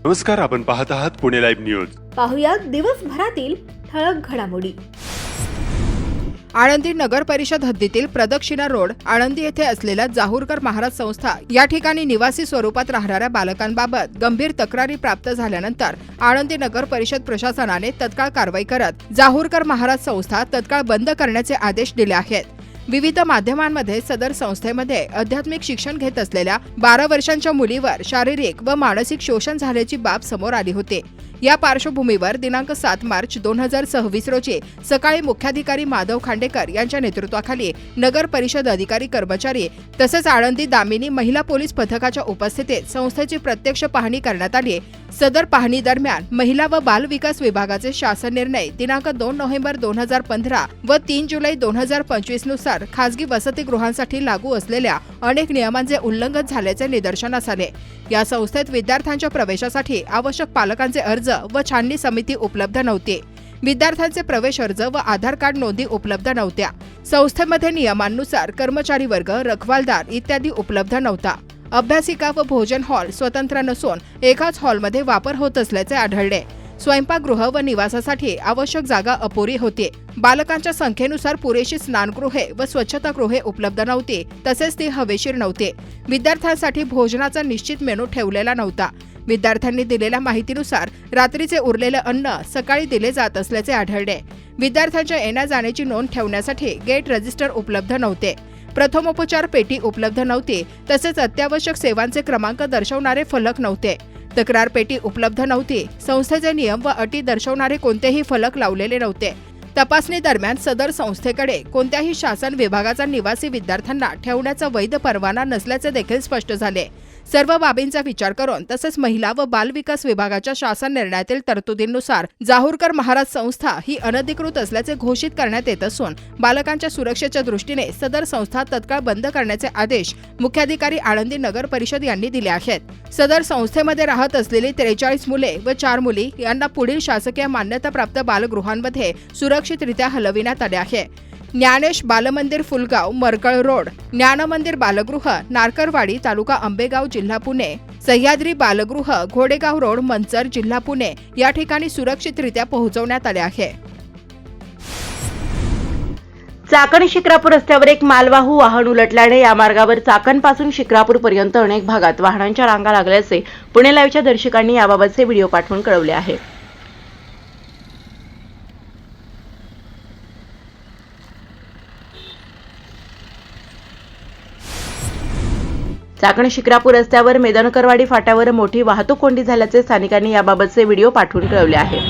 नमस्कार, आपण पाहत आहात पुणे लाईव्ह न्यूज. पाहुयात दिवसभरातील ठळक घडामोडी. आळंदी नगर परिषद हद्दीतील प्रदक्षिणा रोड आळंदी येथे असलेल्या जाहूरकर महाराज संस्था या ठिकाणी निवासी स्वरूपात राहणाऱ्या बालकांबाबत गंभीर तक्रारी प्राप्त झाल्यानंतर आळंदी नगर परिषद प्रशासनाने तत्काळ कारवाई करत जाहूरकर महाराज संस्था तत्काळ बंद करण्याचे आदेश दिले आहेत. विविध माध्यमांमध्ये सदर संस्थेमध्ये आध्यात्मिक शिक्षण घेत असलेल्या 12 वर्षांच्या मुलीवर शारीरिक व मानसिक शोषण झाल्याची बाब समोर आली होती. या पार्श्वभूमीवर दिनांक 7 मार्च 2026 रोजी सकाळी मुख्याधिकारी माधव खांडेकर यांच्या नेतृत्वाखाली नगर परिषद अधिकारी कर्मचारी तसेच आळंदी दामिनी महिला पोलीस पथकाच्या उपस्थितीत संस्थेची प्रत्यक्ष पाहणी करण्यात आली. सदर पाहणी दरम्यान महिला व बाल विकास विभागाचे शासन निर्णय दिनांक 2 नोव्हेंबर 2015 व 3 जुलै 2025 नुसार खासगी वसतिगृहांसाठी लागू असलेल्या अनेक नियमांचे उल्लंघन झाल्याचे निदर्शनास आले. या संस्थेत विद्यार्थ्यांच्या प्रवेशासाठी आवश्यक पालकांचे अर्ज व छाननी समिती उपलब्ध नव्हती. विद्यार्थ्यांचे प्रवेश अर्ज व आधार कार्ड नोंदी उपलब्ध नव्हत्या. संस्थेमध्ये नियमांनुसार कर्मचारी वर्ग, रखवालदार इत्यादी उपलब्ध नव्हता. अभ्यासिका व भोजन हॉल स्वतंत्र नसून एकाच हॉलमध्ये वापर होत असल्याचे आढळले. स्वयंपाकगृह व निवासासाठी आवश्यक जागा अपुरी होती. बालकांच्या संख्येनुसार पुरेशी स्नानगृहे व स्वच्छतागृहे उपलब्ध नव्हती, तसेच ती हवेशीर नव्हती. विद्यार्थ्यांसाठी भोजनाचा निश्चित मेनू ठेवलेला नव्हता. विद्यार्थ्यांनी दिलेल्या माहितीनुसार रात्रीचे उरलेले अन्न सकाळी दिले जात असल्याचे आढळले. विद्यार्थ्यांच्या येण्या जाण्याची नोंद ठेवण्यासाठी गेट रजिस्टर उपलब्ध नव्हते. प्रथमोपचार पेटी उपलब्ध नव्हती, तसेच अत्यावश्यक सेवांचे क्रमांक दर्शवणारे फलक नव्हते. तक्रार पेटी उपलब्ध नव्हती. संस्थेचे नियम व अटी दर्शवणारे कोणतेही फलक लावलेले नव्हते. तपासणी दरम्यान सदर संस्थेकडे कोणत्याही शासन विभागाचा निवासी विद्यार्थ्यांना ठेवण्याचा वैध परवाना नसल्याचे देखील स्पष्ट झाले. सर्व बाबींचा विचार करून तसेच महिला व बाल विकास विभागाच्या शासन निर्णयातील तरतुदींनुसार जाहूरकर महाराज संस्था ही अनधिकृत असल्याचे घोषित करण्यात येत असून बालकांच्या सुरक्षेच्या दृष्टीने सदर संस्था तत्काळ बंद करण्याचे आदेश मुख्याधिकारी आळंदी नगर परिषद यांनी दिले आहेत. सदर संस्थेमध्ये राहत असलेली 43 मुले व 4 मुली यांना पुढील शासकीय मान्यताप्राप्त बालगृहांमध्ये सुरक्षितरित्या हलविण्यात आले आहे. ज्ञानेश बालमंदिर फुलगाव मरकळ रोड, ज्ञानमंदिर बालगृह नारकरवाडी तालुका आंबेगाव जिल्हा पुणे, सह्याद्री बालगृह घोडेगाव रोड मंचर जिल्हा पुणे या ठिकाणी सुरक्षितरित्या पोहोचवण्यात आले आहे. चाकण शिक्रापूर रस्त्यावर एक मालवाहू वाहन उलटल्याने या मार्गावर चाकणपासून शिक्रापूर पर्यंत अनेक भागात वाहनांच्या रांगा लागल्याचे पुणे लाईव्हच्या दर्शकांनी याबाबतचे व्हिडिओ पाठवून कळवले आहे. चाकण शिक्रापूर रस्त्यावर मेदनकरवाडी फाट्यावर मोठी वाहतूक कोंडी झाल्याचे स्थानिकांनी याबाबतचे व्हिडिओ पाठवून कळवले आहे.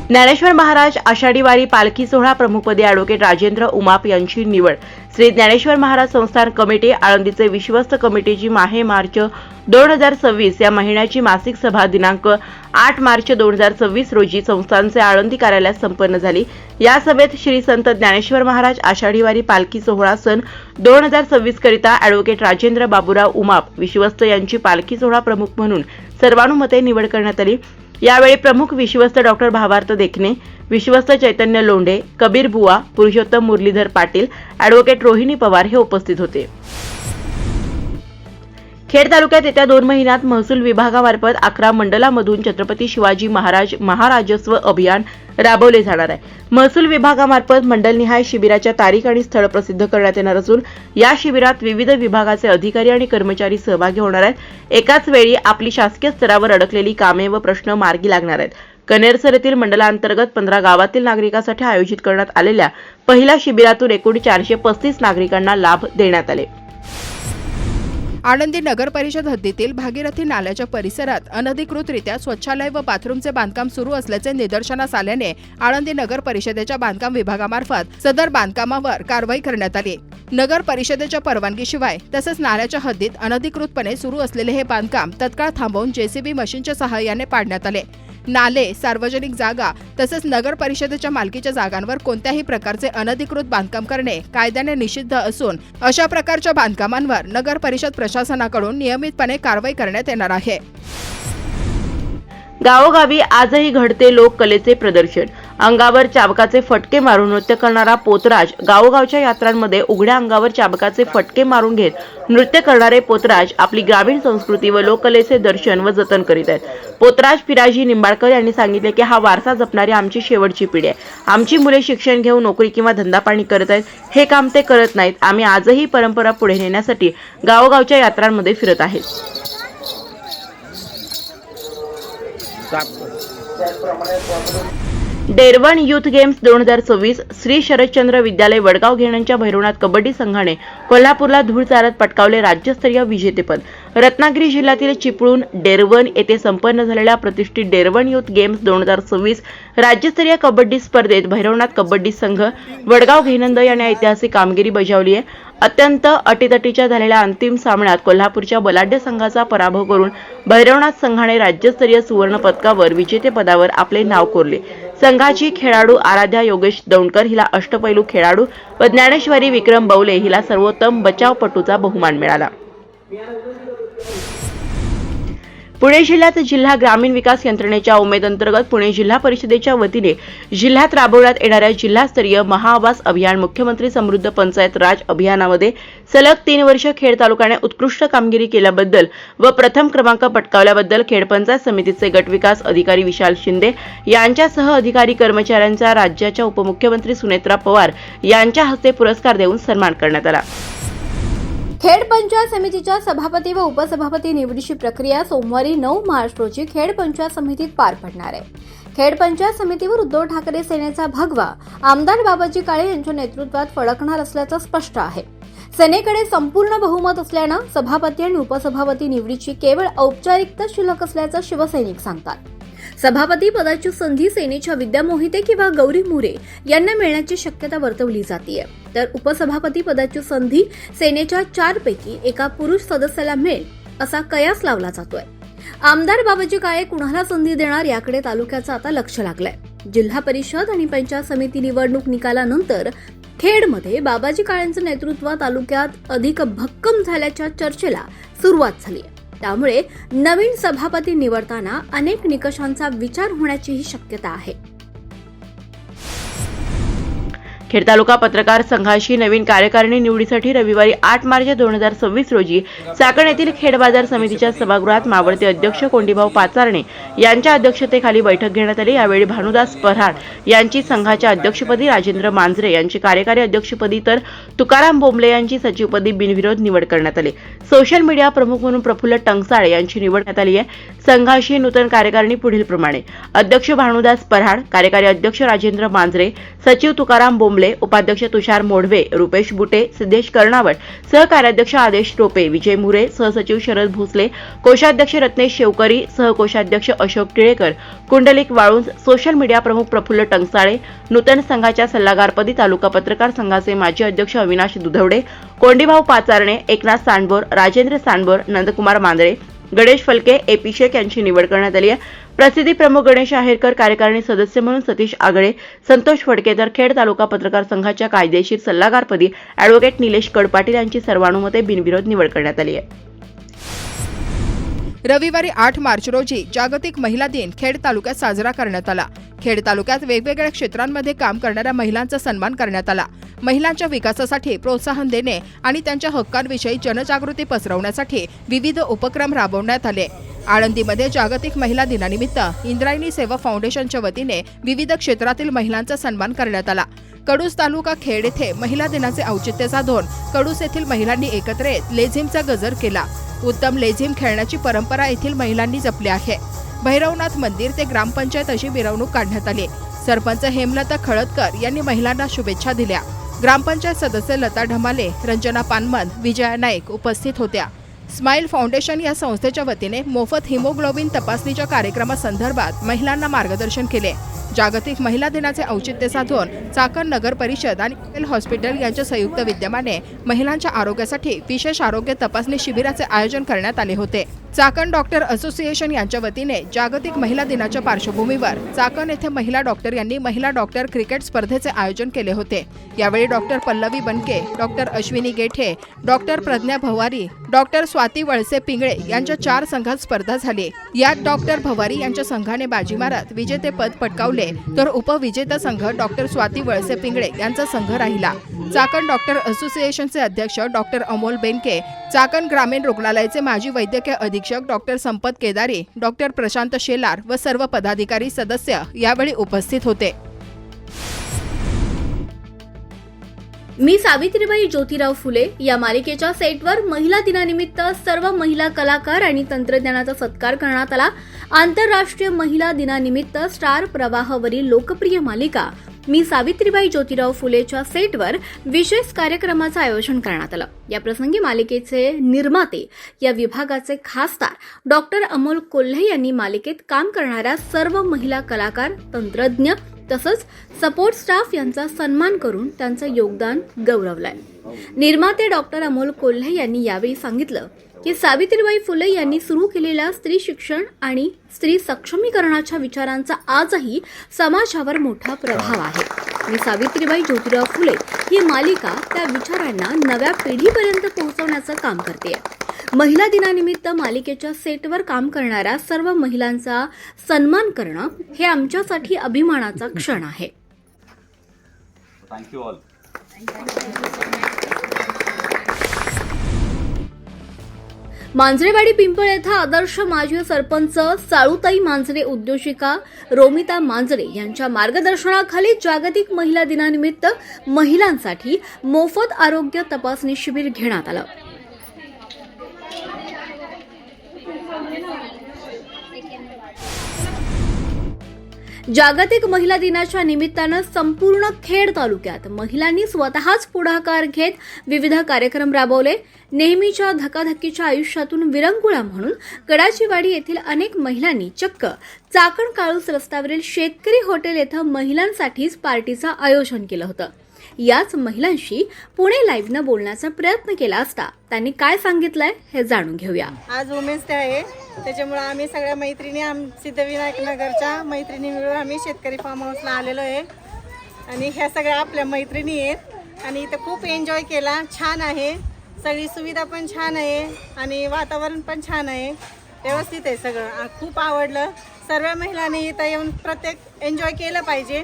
ज्ञानेश्वर महाराज आषाढी वारी पालखी सोहळा प्रमुखपदी ॲडव्होकेट राजेंद्र उमाप यांची निवड. श्री ज्ञानेश्वर महाराज संस्थान कमिटी आळंदीचे विश्वस्त कमिटीची माहे मार्च 2026 या महिन्याची मासिक सभा दिनांक 8 मार्च 2026 रोजी संस्थानचे आळंदी कार्यालयात संपन्न झाली. या सभेत श्री संत ज्ञानेश्वर महाराज आषाढी वारी पालखी सोहळा सन 2026 करिता ॲडव्होकेट राजेंद्र बाबूराव उमाप विश्वस्त यांची पालखी सोहळा प्रमुख म्हणून सर्वानुमते निवड करण्यात आली. यावेळी प्रमुख विश्वस्त डॉक्टर भावार्थ देखणे, विश्वस्त चैतन्य लोंढे, कबीर बुवा, पुरुषोत्तम मुरलीधर पाटील, ॲडव्होकेट रोहिणी पवार हे उपस्थित होते. खेड तालुक्यात येत्या 2 महिन्यात महसूल विभागामार्फत 11 मंडलामधून छत्रपती शिवाजी महाराज महाराजस्व अभियान राबवले जाणार आहे. महसूल विभागामार्फत मंडलनिहाय शिबिराच्या तारीख आणि स्थळ प्रसिद्ध करण्यात येणार असून या शिबिरात विविध विभागाचे अधिकारी आणि कर्मचारी सहभागी होणार आहेत. एकाच वेळी आपली शासकीय स्तरावर अडकलेली कामे व प्रश्न मार्गी लागणार आहेत. कनेरसर येथील मंडलांतर्गत 15 गावातील नागरिकांसाठी आयोजित करण्यात आलेल्या पहिल्या शिबिरातून एकूण 435 नागरिकांना लाभ देण्यात आले. आळंदी नगर परिषद हद्दीतील भागीरथी नाल्याच्या परिसरात अनधिकृतरित्या स्वच्छालय व बाथरूमचे बांधकाम सुरू असल्याचे निदर्शनास आल्याने आळंदी नगर परिषदेच्या बांधकाम विभागामार्फत सदर बांधकामावर कारवाई करण्यात आली. नगर परिषदेच्या परवानगीशिवाय तसेच नाल्याच्या हद्दीत अनधिकृतपणे सुरू असलेले हे बांधकाम तत्काळ थांबवून जेसीबी मशीनच्या सहाय्याने पाडण्यात आले. नाले, सार्वजनिक जागा तसेच नगर परिषदेच्या मालकीच्या जागांवर कोणत्याही प्रकारचे अनधिकृत बांधकाम करणे कायद्याने निषिद्ध असून अशा प्रकारच्या बांधकामांवर नगर परिषद प्रशासनाकडून नियमितपणे कारवाई करण्यात येणार आहे. गावोगावी आजही घडते लोककलेचे प्रदर्शन. अंगावर चाबकाचे फटके मारून नृत्य करणारा पोतराज, गावोगावच्या यात्रांमध्ये उघड्या अंगावर चाबकाचे फटके मारून घेत नृत्य करणारे पोतराज आपली ग्रामीण संस्कृती व लोककलेचे दर्शन व जतन करीत आहेत. पोतराज पिराजी निंबाळकर यांनी सांगितले की हा वारसा जपणारी आमची शेवटची पिढी आहे. आमची मुले शिक्षण घेऊन नोकरी किंवा धंदापाणी करत आहेत. हे काम ते करत नाहीत. आम्ही आजही परंपरा पुढे नेण्यासाठी गावोगावच्या यात्रांमध्ये फिरत आहेत. डेरवन युथ गेम्स 2026 श्री शरदचंद्र विद्यालय वडगाव घेण्यांच्या भैरवनाथ कबड्डी संघाने कोल्हापूरला धूळ चारत पटकावले राज्यस्तरीय विजेतेपद. रत्नागिरी जिल्ह्यातील चिपळूण डेरवन येथे संपन्न झालेल्या प्रतिष्ठित डेरवन युथ गेम्स 2026 राज्यस्तरीय कबड्डी स्पर्धेत भैरवनाथ कबड्डी संघ वडगाव घेनंद याने ऐतिहासिक कामगिरी बजावली आहे. अत्यंत अटीतटीच्या झालेल्या अंतिम सामन्यात कोल्हापूरच्या बलाढ्य संघाचा पराभव करून भैरवनाथ संघाने राज्यस्तरीय सुवर्ण पदकावर विजेतेपदावर आपले नाव कोरले. संघाची खेळाडू आराध्या योगेश दौंडकर हिला अष्टपैलू खेळाडू व ज्ञानेश्वरी विक्रम बौले हिला सर्वोत्तम बचावपटूचा बहुमान मिळाला. पुणे जिल्ह्यात जिल्हा ग्रामीण विकास यंत्रणेच्या उमेद अंतर्गत पुणे जिल्हा परिषदेच्या वतीने जिल्ह्यात राबवण्यात येणाऱ्या जिल्हास्तरीय महाआवास अभियान मुख्यमंत्री समृद्ध पंचायत राज अभियानामध्ये सलग 3 वर्ष खेड तालुक्याने उत्कृष्ट कामगिरी केल्याबद्दल व प्रथम क्रमांक पटकावल्याबद्दल खेड पंचायत समितीचे गट विकास अधिकारी विशाल शिंदे यांच्यासह अधिकारी कर्मचाऱ्यांचा राज्याच्या उपमुख्यमंत्री सुनेत्रा पवार यांच्या हस्ते पुरस्कार देऊन सन्मान करण्यात आला. खेड पंचायत समितीच्या सभापती व उपसभापती निवडीची प्रक्रिया सोमवारी 9 मार्च रोजी खेड पंचायत समितीत पार पडणार आहे. खेड पंचायत समितीवर उद्धव ठाकरे सेनेचा भगवा आमदार बाबाजी काळे यांच्या नेतृत्वात फडकणार असल्याचं स्पष्ट आहे. सेनेकडे संपूर्ण बहुमत असल्यानं सभापती आणि उपसभापती निवडीची केवळ औपचारिकता शिल्लक असल्याचं शिवसैनिक सांगतात. सभापती पदाची संधी सेनेच्या विद्या मोहिते किंवा गौरी मुरे यांना मिळण्याची शक्यता वर्तवली जाते, तर उपसभापती पदाची संधी सेनेच्या 4 पैकी एका पुरुष सदस्याला मिळेल असा कयास लावला जातोय. आमदार बाबाजी काळे कुणाला संधी देणार याकडे तालुक्याचं आता लक्ष लागलंय. जिल्हा परिषद आणि पंचायत समिती निवडणूक निकालानंतर खेडमध्ये बाबाजी काळेंचं नेतृत्व तालुक्यात अधिक भक्कम झाल्याच्या चर्चेला सुरुवात झाली आहे. त्यामुळे नवीन सभापती निवडताना अनेक निकषांचा विचार होण्याचीही शक्यता आहे. खेड तालुका पत्रकार संघाची नवीन कार्यकारिणी निवडीसाठी रविवारी 8 मार्च 2026 रोजी चाकण येथील खेड बाजार समितीच्या सभागृहात मावळते अध्यक्ष कोंडीभाऊ पाचारणे यांच्या अध्यक्षतेखाली बैठक घेण्यात आली. यावेळी भानुदास पऱ्हाड यांची संघाच्या अध्यक्षपदी, राजेंद्र मांजरे यांची कार्यकारी अध्यक्षपदी तर तुकाराम बोंबले यांची सचिवपदी बिनविरोध निवड करण्यात आली. सोशल मीडिया प्रमुख म्हणून प्रफुल्ल टंकसाळे यांची निवड करण्यात आली आहे. संघाची नूतन कार्यकारिणी पुढील प्रमाणे: अध्यक्ष भानुदास पऱ्हाड, कार्यकारी अध्यक्ष राजेंद्र मांजरे, सचिव तुकाराम बोंबले, उपाध्यक्ष तुषार मोढवे, रुपेश बुटे, सिद्धेश कर्णावट, सहकार्याध्यक्ष आदेश टोपे, विजय मुरे, सहसचिव शरद भोसले, कोषाध्यक्ष रत्नेश शेवकरी, सहकोषाध्यक्ष अशोक टिळेकर, कुंडलिक वाळुंज, सोशल मीडिया प्रमुख प्रफुल्ल टंकसाळे, नूतन संघाच्या सल्लागारपदी तालुका पत्रकार संघाचे माजी अध्यक्ष अविनाश दुधवडे, कोंडीभाऊ पाचारणे, एकनाथ सांडबोर, राजेंद्र सांडबोर, नंदकुमार मांदळे, गणेश फलके, एपी शेख यांची निवड करण्यात आली आहे. प्रसिद्धी प्रमुख गणेश आहेरकर, कार्यकारिणी सदस्य म्हणून सतीश आगळे, संतोष फडके, तर खेड तालुका पत्रकार संघाच्या कायदेशीर सल्लागारपदी अॅडव्होकेट निलेश कडपाटील यांची सर्वानुमते बिनविरोध निवड करण्यात आली आहे. रविवारी 8 मार्च रोजी जागतिक महिला दिन खेड तालुक्यात साजरा करण्यात आला. खेड तालुक्यात वेगवेगळ्या क्षेत्रांमध्ये काम करणाऱ्या महिलांचा सन्मान करण्यात आला. महिलांच्या विकासासाठी प्रोत्साहन देणे आणि त्यांच्या हक्कांविषयी जनजागृती पसरवण्यासाठी विविध उपक्रम राबवण्यात आले. आळंदीमध्ये जागतिक महिला दिनानिमित्त इंद्रायणी सेवा फाउंडेशनच्या वतीने विविध क्षेत्रातील महिलांचा सन्मान करण्यात आला. कडूस तालुका खेड येथे महिला दिनाचे औचित्य साधून कडूस येथील महिलांनी एकत्र येत लेझिमचा गजर केला. उत्तम लेझिम खेळण्याची परंपरा येथील महिलांनी जपली आहे. भैरवनाथ मंदिर ते ग्रामपंचायत अशी मिरवणूक काढण्यात आली. सरपंच हेमलता खळदकर यांनी महिलांना शुभेच्छा दिल्या. ग्रामपंचायत सदस्य लता ढमाले, रंजना पानमन, विजया नाईक उपस्थित होत्या. स्माइल फाउंडेशन या संस्थेच्या वतीने मोफत हिमोग्लोबिन तपासणीच्या कार्यक्रमासंदर्भात महिलांना मार्गदर्शन केले. जागतिक महिला दिनाचे औचित्य साधून चाकण नगर परिषद आणि हॉस्पिटल यांच्या संयुक्त विद्यमाने महिलांच्या आरोग्यासाठी विशेष आरोग्य तपासणी शिबिराचे आयोजन करण्यात आले होते. चाकण डॉक्टर असोसिएशन यांच्या वतीने जागतिक महिला दिनाच्या पार्श्वभूमीवर चाकण येथे महिला डॉक्टर यांनी महिला डॉक्टर क्रिकेट स्पर्धेचे आयोजन केले होते। यावेळी डॉक्टर पल्लवी बनके, doctor Ashwini गेठे, doctor Pragya भवारी, doctor Swati Walse Pingale यांच्या 4 संघात स्पर्धा झाली। यात डॉक्टर भवारी यांच्या संघाने बाजी मारत विजेतेपद पटकावले, तर उपविजेता संघ डॉक्टर स्वाती वळसे पिंगळे यांचा संघ राहिला। चाकण डॉक्टर असोसिएशनचे अध्यक्ष डॉक्टर अमोल बेनके, चाकण ग्रामीण रुग्णालयाचे माजी वैद्यकीय अधीक्षक डॉक्टर संपत केदारी, डॉक्टर प्रशांत शेलार व सर्व पदाधिकारी सदस्य यावेळी उपस्थित होते। मी सावित्रीबाई ज्योतिराव फुले या मालिकेच्या सेटवर महिला दिनानिमित्त सर्व महिला कलाकार आणि तंत्रज्ञानाचा सत्कार करण्यात आला। आंतरराष्ट्रीय महिला दिनानिमित्त स्टार प्रवाहावरील लोकप्रिय मालिका मी सावित्रीबाई ज्योतिराव फुलेच्या सेटवर विशेष कार्यक्रमाचं आयोजन करण्यात आलं। या प्रसंगी मालिकेचे निर्माते या विभागाचे खासदार डॉक्टर अमोल कोल्हे यांनी मालिकेत काम करणाऱ्या सर्व महिला कलाकार, तंत्रज्ञ तसंच सपोर्ट स्टाफ यांचा सन्मान करून त्यांचं योगदान गौरवलंय। निर्माते डॉक्टर अमोल कोल्हे यांनी यावेळी सांगितलं की सावित्रीबाई फुले यांनी सुरू केलेल्या स्त्री शिक्षण आणि स्त्री सक्षमीकरणाच्या विचारांचा आजही समाजावर मोठा प्रभाव आहे आणि सावित्रीबाई ज्योतिराव फुले ही मालिका त्या विचारांना नव्या पिढीपर्यंत पोहोचवण्याचं काम करते। महिला दिनानिमित्त मालिकेच्या सेटवर काम करणाऱ्या सर्व महिलांचा सन्मान करणं हे आमच्यासाठी अभिमानाचा क्षण आहे। Thank you all. मांजरेवाडी पिंपळ येथे आदर्श माजी सरपंच साळूताई मांजरे, उद्योजिका रोमिता मांजरे यांच्या मार्गदर्शनाखाली जागतिक महिला दिनानिमित्त महिलांसाठी मोफत आरोग्य तपासणी शिबिर घेण्यात आलं। जागतिक महिला दिनाच्या निमित्तानं संपूर्ण खेड तालुक्यात महिलांनी स्वतःच पुढाकार घेत विविध कार्यक्रम राबवले। नेहमीच्या धकाधकीच्या आयुष्यातून विरंगुळा म्हणून कडाचीवाडी येथील अनेक महिलांनी चक्क चाकण काळूस रस्त्यावरील शेतकरी हॉटेल येथे महिलांसाठीच पार्टीचं आयोजन केलं होतं। याच महिलांशी पुणे लाईव्हनं बोलण्याचा प्रयत्न केला असता त्यांनी काय सांगितलंय हे जाणून घेऊया। आज वुमेन्स डे आहे, त्याच्यामुळे आम्ही सगळ्या मैत्रिणी सिद्धविनायक नगरच्या मैत्रिणी मिळून आम्ही शेतकरी फार्म हाऊसला आलेलो आहे आणि ह्या सगळ्या आपल्या मैत्रिणी आहेत आणि इथं खूप एन्जॉय केला। छान आहे, सगळी सुविधा पण छान आहे आणि वातावरण पण छान आहे, व्यवस्थित आहे सगळं। खूप आवडलं। सर्व महिलांनी इथं येऊन प्रत्येक एन्जॉय केलं पाहिजे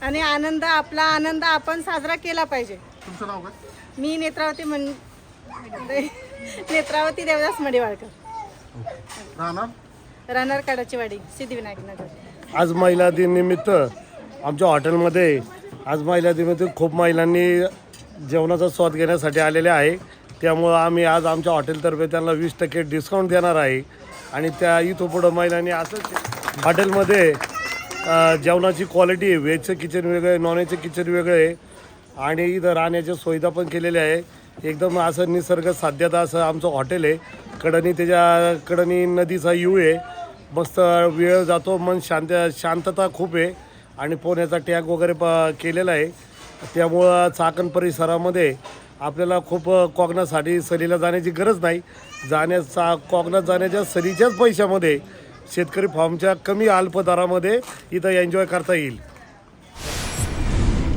आणि आपला आनंद आपण साजरा केला पाहिजे। तुमचं नाव काय? मी नेत्रावती नेत्रावती देवदास मडिवाळकर, राहणार कडाचीवाडी, सिद्धिविनायक नगर। आज महिला दिन निमित्त आमच्या हॉटेलमध्ये आज महिला दिनानिमित्त खूप महिलांनी जेवणाचा स्वाद घेण्यासाठी आलेले आहे, त्यामुळं आम्ही आज आमच्या हॉटेलतर्फे त्यांना 20% डिस्काउंट देणार आहे आणि त्या इथं पुढं महिलांनी असंच हॉटेलमध्ये जेवणाची क्वालिटी आहे, व्हेजचं किचन वेगळं आहे, नॉन व्हेजचं किचन वेगळं आहे आणि इथं राहण्याच्या सुविधा पण केलेल्या आहे। एकदम असं निसर्ग साध्यता असं आमचं हॉटेल आहे। कडनी नदीचा व्ह्यू आहे, मस्त वेळ जातो, मन शांतता खूप आहे आणि पोहण्याचा टॅग वगैरे केलेला आहे। त्यामुळं चाकण परिसरामध्ये आपल्याला खूप कोकणासाठी सहलीला जाण्याची गरज नाही। कोकणात जाण्याच्या सहलीच्याच पैशामध्ये शेतकरी फार्मच्या कमी अल्प दरामध्ये इथं एन्जॉय करता येईल।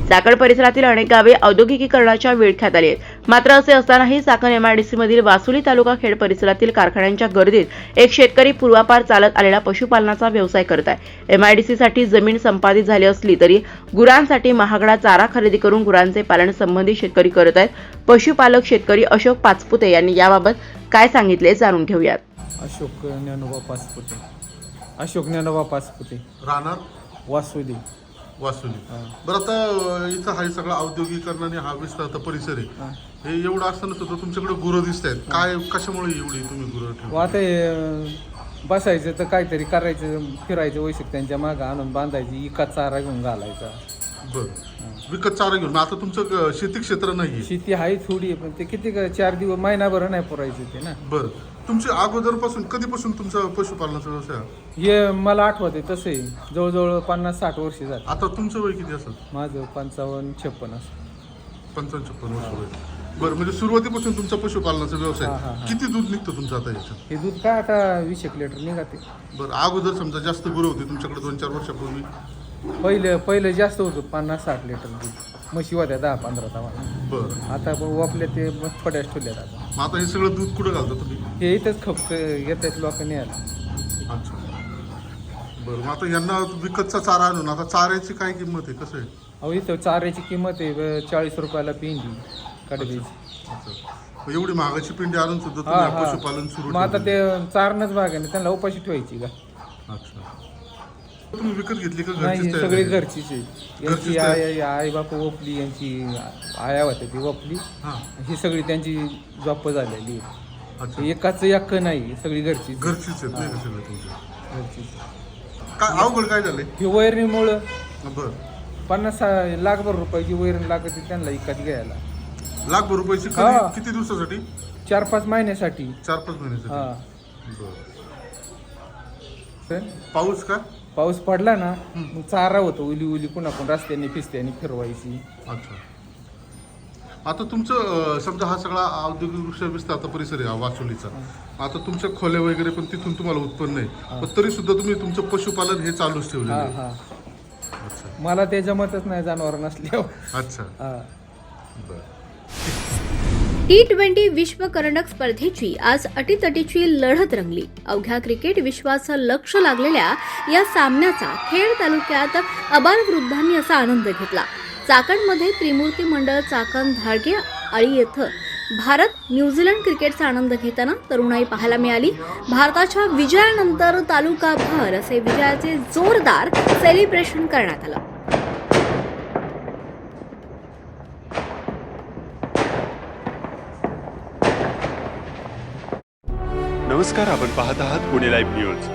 चाकण परिसरातील अनेक गावे औद्योगिकीकरणाच्या विळख्यात आली आहेत। मात्र असे असतानाही चाकण एमआयडीसी मधील वासुली तालुका खेड परिसरातील कारखान्यांच्या गर्दीत एक शेतकरी पूर्वापार चालत आलेला पशुपालनाचा व्यवसाय करत आहे। एमआयडीसीसाठी जमीन संपादित झाली असली तरी गुरांसाठी महागडा चारा खरेदी करून गुरांचे पालन संबंधित शेतकरी करत आहेत। पशुपालक शेतकरी अशोक पाचपुते यांनी याबाबत काय सांगितले जाणून घेऊयात। अशोक ज्ञानोबा पाचपुते राहणार वासुदी। बरं, आता इथं हा सगळा औद्योगिकरणाने हा विस्तारता परिसर आहे, हे एवढं असताना सुद्धा तुमच्याकडे गुरं दिसत आहेत, काय कशामुळे एवढी तुम्ही गुरं ठेवता? आता बसायचं तर काहीतरी करायचं, फिरायचं वैशिक त्यांच्या मागं आणून बांधायची, इका चारा घेऊन घालायचा। बरं, विकत चारा घेऊन? आता तुमचं शेती क्षेत्र नाही? शेती आहे थोडी, पण ते किती 4 दिवस महिनाभर नाही पुरायचं ते ना। बरं, तुमच्या अगोदरपासून कधीपासून तुमचा पशुपालनाचा व्यवसाय? हे मला आठवते तसे जवळजवळ 50-60 वर्ष झाली। आता तुमचं वय किती असेल? माझं 55-56 असं। 55-56 वर्ष वय। बरं, म्हणजे सुरुवातीपासून तुमचा पशुपालनाचा हा, व्यवसाय हा. किती दूध निघतं तुमचं आता याच्यात? हे दूध काय आता 20 लिटर निघते. बरं, अगोदर समजा जास्त गुरं होती तुमच्याकडे 2-4 वर्षापूर्वी? पहिलं जास्त होतं 50-60 लिटर दूध. म्हशी होत्या 10-15 तवा. बरं, आता वापले ते छोट्याच ठेवल्यात आता. मग आता हे सगळं दूध कुठं घालता तुम्ही? हे इथंच खपत येतात लोकांनी यायला. अच्छा. बरं, मग आता यांना विकतचा चारा आणून आता चाऱ्याची काय किंमत आहे, कसं आहे? अहो इथं चाऱ्याची किंमत आहे 40 रुपयाला पेंडी कडबीज. अच्छा. मग एवढी महागाची पिंडी आणून सुद्धा हा तुम्ही हा. पशुपालन सुरू मग आता ठेवलंय? ते चारणच भाग आहे ना, त्यांना उपाशी ठेवायची का? अच्छा. तुम्ही विकत घेतली का नाही, घरचीच ही तयार सगळी झाली? घरचीच आहे. यांची घरचीच तयार. आई बाप वपली, यांची आया होत्या ती वपली. हां. ही सगळी त्यांची जॉब झालेली आहे. अच्छा. एकाच एक नाही, सगळी घरचीच. घरचीच आहेत नाही का सगळं तुमच्या? घरचीच. काय अवघड काय झालंय? ही वैरणीमुळं बरं, 50 लाखभर रुपयाची वैरण लागते त्यांना विकत घ्यायला. लाखभर रुपयाची हा. किती दिवसासाठी? 4-5 महिन्यासाठी. 4-5 महिन्यासाठी. हा. बरं. तर पाऊस का? पाऊस पडला ना मग चारा होतो, उली कुणा पण रस्त्याने फिस्त्याने फिरवायची. अच्छा. आता तुमचं समजा हा सगळा औद्योगिकदृष्ट्या विस्तारता परिसर आहे हा वासुलीचा. आता तुमच्या खोल्या वगैरे पण तिथून तुम्हाला उत्पन्न आहे, पण तरी सुद्धा तुम्ही तुमचं पशुपालन हे चालूच ठेवलेलं हा आहे. हा. अच्छा. मला ते जमतच नाही जनावर नसल्यावर. अच्छा. हा. बरं. T20 विश्व करंडक स्पर्धेची आज अटीतटीची लढत रंगली. अवघ्या क्रिकेट विश्वाचं लक्ष लागलेल्या या सामन्याचा खेड तालुक्यात अबालवृद्धांनी असा आनंद घेतला. चाकणमध्ये त्रिमूर्ती मंडळ चाकण धाडगे आळी येथे भारत न्यूझीलंड क्रिकेटचा आनंद घेताना तरुणाई पाहायला मिळाली. भारताच्या विजयानंतर तालुकाभर असे विजयाचे जोरदार सेलिब्रेशन करण्यात आलं. नमस्कार, आपण पाहत आहात पुणे लाईव्ह न्यूज.